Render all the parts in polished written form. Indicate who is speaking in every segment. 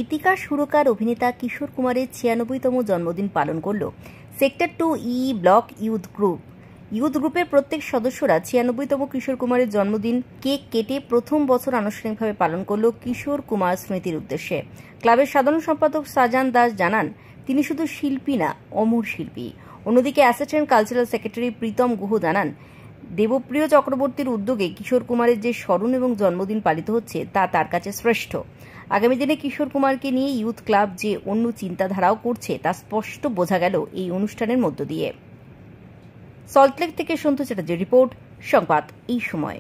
Speaker 1: গীতিকার সুরকার অভিনেতা কিশোর কুমারের ৯৬তম জন্মদিন পালন করল সেক্টর 2 ব্লক ইউথ গ্রুপের প্রত্যেক সদস্যরা ৯৬তম কিশোর কুমারের জন্মদিন কেক কেটে প্রথম বছর আনুষ্ঠানিকভাবে পালন করল কিশোর কুমার স্মৃতির উদ্দেশ্যে। ক্লাবের সাধারণ সম্পাদক সাজান দাস জানান, তিনি শুধু শিল্পী না, অমর শিল্পী। অন্যদিকে assistant cultural secretary Pritam Guha জানান, দেবপ্রিয় চক্রবর্তীর উদ্যোগে কিশোর কুমারের যে স্মরণ এবং জন্মদিন পালিত হচ্ছে তা তার কাছে শ্রেষ্ঠ। আগামী দিনে কিশোর কুমারকে নিয়ে ইউথ ক্লাব যে অন্য চিন্তাধারাও করছে তা স্পষ্ট বোঝা গেল এই অনুষ্ঠানের মধ্য দিয়ে। সল্টলেক থেকে সন্তু চ্যাটার্জির রিপোর্ট, সংবাদ এই সময়।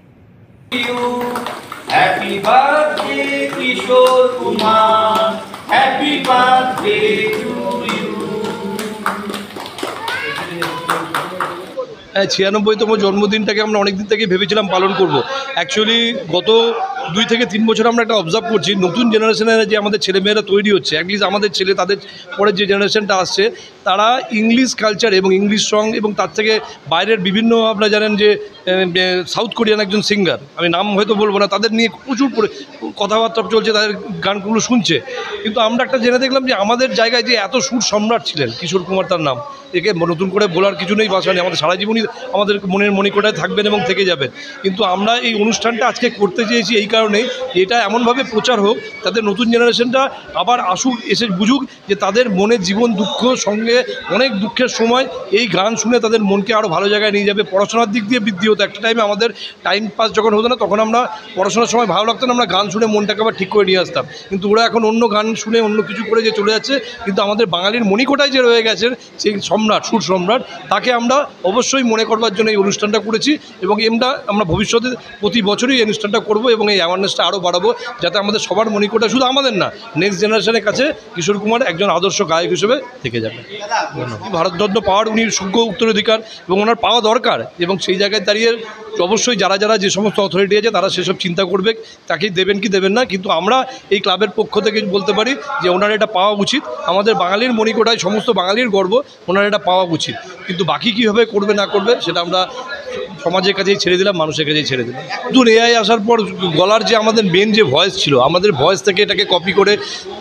Speaker 2: Happy birthday Kishore Kumar, happy birthday to you.
Speaker 3: ৯৬তম জন্মদিনটাকে আমরা অনেকদিন থেকে ভেবেছিলাম পালন করব। অ্যাকচুয়ালি গত 2 থেকে 3 বছর আমরা একটা অবজার্ভ করছি, নতুন জেনারেশনের যে আমাদের ছেলেমেয়েরা তৈরি হচ্ছে, অ্যাটলিস্ট আমাদের ছেলে তাদের পরের যে জেনারেশনটা আসছে, তারা ইংলিশ কালচার এবং ইংলিশ সং এবং তার থেকে বাইরের বিভিন্ন, আপনারা জানেন যে সাউথ কোরিয়ান একজন সিঙ্গার, আমি নাম হয়তো বলবো না, তাদের নিয়ে প্রচুর কথাবার্তা চলছে, তাদের গানগুলো শুনছে। কিন্তু আমরা একটা জেনে দেখলাম যে আমাদের জায়গায় যে এত সুর সম্রাট ছিলেন কিশোর কুমার, তার নাম, একে নতুন করে বলার কিছু নেই, ভাষা নেই, আমাদের সারা জীবনই আমাদের মনের মণিকোঠায় থাকবেন এবং থেকে যাবেন। কিন্তু আমরা এই অনুষ্ঠানটা আজকে করতে চেয়েছি এই কারণেই, এটা এমনভাবে প্রচার হোক তাদের নতুন জেনারেশনটা আবার আসুক, এসে বুঝুক যে তাদের মনের জীবন দুঃখ সঙ্গে অনেক দুঃখের সময় এই গান শুনে তাদের মনকে আরও ভালো জায়গায় নিয়ে যাবে। পড়াশোনার দিক দিয়ে বৃদ্ধি হতো, একটা টাইমে আমাদের টাইম পাস যখন হতো না তখন আমরা পড়াশোনার সময় ভালো লাগতো না, আমরা গান শুনে মনটাকে আবার ঠিক করে নিয়ে আসতাম। কিন্তু ওরা এখন অন্য গান শুনে অন্য কিছু করে যে চলে যাচ্ছে, কিন্তু আমাদের বাঙালির মণিকোঠায় যে রয়ে গেছেন সেই সম্রাট, সুর সম্রাট, তাকে আমরা অবশ্যই মনে করবার জন্য এই অনুষ্ঠানটা করেছি এবং আমরা ভবিষ্যতে প্রতি বছরই এই অনুষ্ঠানটা করব এবং এই অ্যাওয়ারনেসটা আরও বাড়াবো, যাতে আমাদের সবার মণিকোঠায়, শুধু আমাদের না, নেক্সট জেনারেশনের কাছে কিশোর কুমার একজন আদর্শ গায়ক হিসেবে থেকে যাবে। ভারতরত্ন পাওয়ার উনি যোগ্য উত্তরাধিকার এবং ওনার পাওয়া দরকার, এবং সেই জায়গায় দাঁড়িয়ে অবশ্যই যারা যে সমস্ত অথরিটি আছে তারা সেসব চিন্তা করবে তাকে দেবেন কি দেবেন না। কিন্তু আমরা এই ক্লাবের পক্ষ থেকে বলতে পারি যে ওনার এটা পাওয়া উচিত, আমাদের বাঙালির মণিকোঠায় সমস্ত বাঙালির গর্ব, ওনার এটা পাওয়া উচিত। কিন্তু বাকি কীভাবে করবে না করবে সেটা আমরা সমাজের কাছেই ছেড়ে দিলাম, মানুষের কাছেই ছেড়ে দিলাম। নতুন এআই আসার পর গলার যে আমাদের মেন যে ভয়েস ছিল, আমাদের ভয়েস থেকে এটাকে কপি করে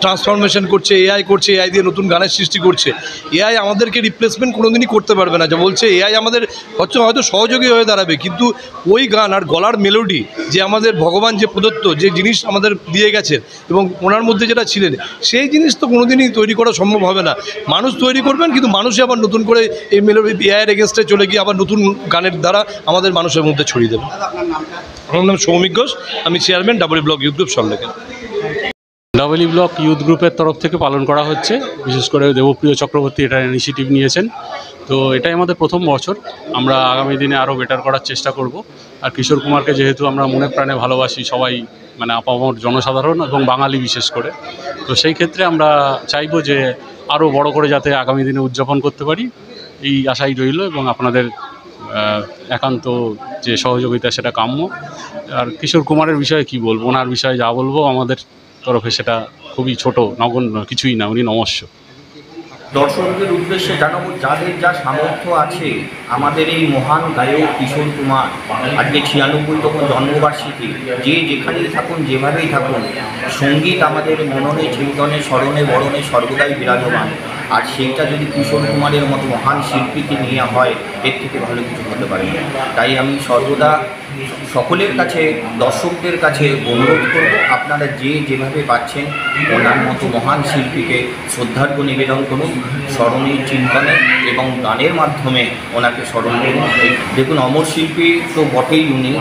Speaker 3: ট্রান্সফরমেশন করছে, এআই দিয়ে নতুন গানের সৃষ্টি করছে। এআই আমাদেরকে রিপ্লেসমেন্ট কোনোদিনই করতে পারবে না। যা বলছে এআই আমাদের হয়তো সহযোগী হয়ে দাঁড়াবে, কিন্তু ওই গান আর গলার মেলোডি যে আমাদের ভগবান যে প্রদত্ত যে জিনিস আমাদের দিয়ে গেছেন এবং ওনার মধ্যে যেটা ছিলেন, সেই জিনিস তো কোনোদিনই তৈরি করা সম্ভব হবে না। মানুষ তৈরি করবেন, কিন্তু মানুষই আবার নতুন করে এই মেলোডি এআইয়ের এগেনস্টে চলে গিয়ে আবার নতুন গানের দ্বারা আমাদের মানুষের মধ্যে ছড়িয়ে দেবে। আমার নাম সৌমিক ঘোষ, আমি chairman double block youth group সল্টলেকের।
Speaker 4: ডাবল ব্লক ইউথ গ্রুপের তরফ থেকে পালন করা হচ্ছে, বিশেষ করে দেবপ্রিয় চক্রবর্তী এটা ইনিশিয়েটিভ নিয়েছেন। তো এটাই আমাদের প্রথম বছর, আমরা আগামী দিনে আরও বেটার করার চেষ্টা করব। আর কিশোর কুমারকে যেহেতু আমরা মনে প্রাণে ভালোবাসি সবাই, মানে আপামর জনসাধারণ এবং বাঙালি বিশেষ করে, তো সেই ক্ষেত্রে আমরা চাইবো যে আরও বড় করে যাতে আগামী দিনে উদযাপন করতে পারি, এই আশাই রইল। এবং আপনাদের একান্ত যে সহযোগিতা সেটা কাম্য। আর কিশোর কুমারের বিষয়ে কি বলবো, ওনার বিষয়ে যা বলবো আমাদের তরফে সেটা খুবই ছোট, নগণ্য, কিছুই না, উনি নমস্য।
Speaker 2: দর্শকদের উদ্দেশ্যে জানাবো, যাদের যা সামর্থ্য আছে, আমাদের এই মহান গায়ক কিশোর কুমার আজকে ৯৬তম জন্মবার্ষিকী, যে যেখানেই থাকুন, যেভাবেই থাকুন, সঙ্গীত আমাদের মননে, চিন্তনে, স্মরণে, বরণে সর্বদাই বিরাজমান। আর সেইটা যদি কিশোর কুমারের মতো মহান শিল্পীকে নিয়ে হয়, এর থেকে ভালো কিছু হতে পারে না। তাই আমি সর্বদা সকলের কাছে, দর্শকদের কাছে অনুরোধ করব, আপনারা যেভাবে পাচ্ছেন ওনার মতো মহান শিল্পীকে শ্রদ্ধার্ঘ্য নিবেদন করুন, স্মরণে, চিন্তনে এবং গানের মাধ্যমে ওনাকে স্মরণ করুন। দেখুন, অমর শিল্পী তো বটেই উনি,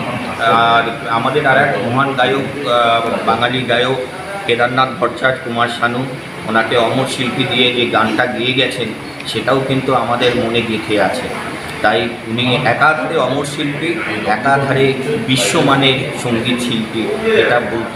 Speaker 2: আর আমাদের আর এক মহান গায়ক, বাঙালি গায়ক কেদারনাথ ভট্টাচার্য, কুমার শানু, ওনাকে অমর শিল্পী দিয়ে যে গানটা গেয়ে গেছেন সেটাও কিন্তু আমাদের মনে গেঁথে আছে। তাই উনি একাধারে অমর শিল্পী, একাধারে বিশ্বমানের সঙ্গীত শিল্পী, এটা বলতে